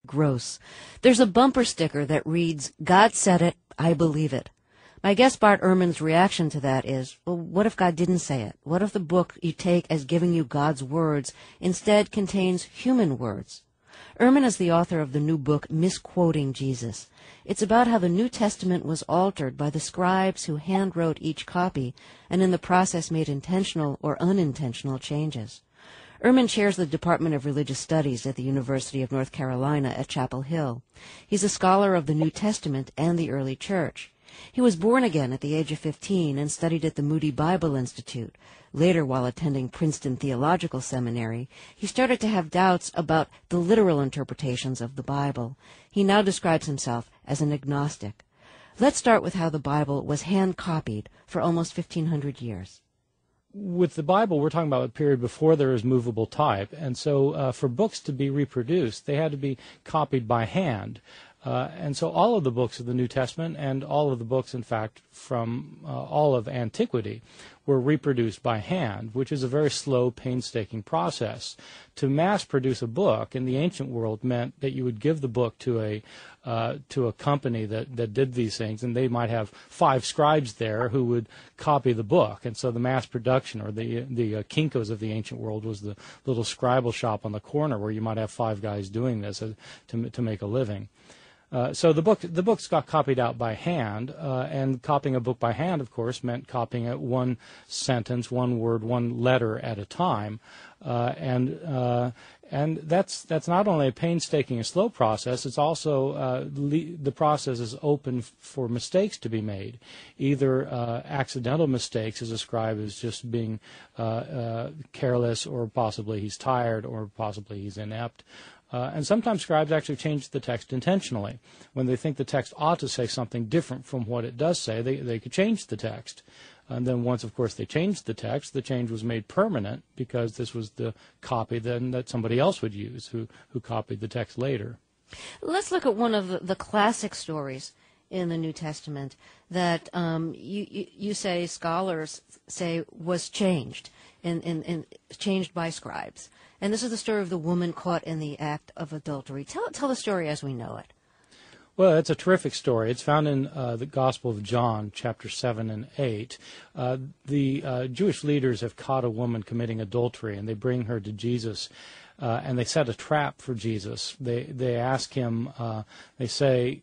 gross. There's a bumper sticker that reads, "God said it, I believe it." My guest Bart Ehrman's reaction to that is, well, what if God didn't say it? What if the book you take as giving you God's words instead contains human words? Ehrman is the author of the new book, Misquoting Jesus. It's about how the New Testament was altered by the scribes who handwrote each copy and in the process made intentional or unintentional changes. Ehrman chairs the Department of Religious Studies at the University of North Carolina at Chapel Hill. He's a scholar of the New Testament and the early church. He was born again at the age of 15 and studied at the Moody Bible Institute. Later, while attending Princeton Theological Seminary, he started to have doubts about the literal interpretations of the Bible. He now describes himself as an agnostic. Let's start with how the Bible was hand-copied for almost 1,500 years. With the Bible, we're talking about a period before there was movable type, and so for books to be reproduced, they had to be copied by hand. And so all of the books of the New Testament and all of the books, in fact, from all of antiquity were reproduced by hand, which is a very slow, painstaking process. To mass produce a book in the ancient world meant that you would give the book to a company that did these things, and they might have 5 scribes there who would copy the book. And so the mass production, or the Kinkos of the ancient world, was the little scribal shop on the corner where you might have 5 guys doing this to make a living. So the books got copied out by hand, and copying a book by hand, of course, meant copying it one sentence, one word, one letter at a time, and that's not only a painstaking and slow process. It's also the process is open for mistakes to be made, either accidental mistakes, as a scribe is just being careless, or possibly he's tired, or possibly he's inept. And sometimes scribes actually change the text intentionally. When they think the text ought to say something different from what it does say, they could change the text. And then once, of course, they changed the text, the change was made permanent because this was the copy then that somebody else would use who copied the text later. Let's look at one of the classic stories in the New Testament that you say scholars say was changed, changed by scribes. And this is the story of the woman caught in the act of adultery. Tell the story as we know it. Well, it's a terrific story. It's found in the Gospel of John, chapter 7 and 8. The Jewish leaders have caught a woman committing adultery, and they bring her to Jesus, and they set a trap for Jesus. They ask him, they say,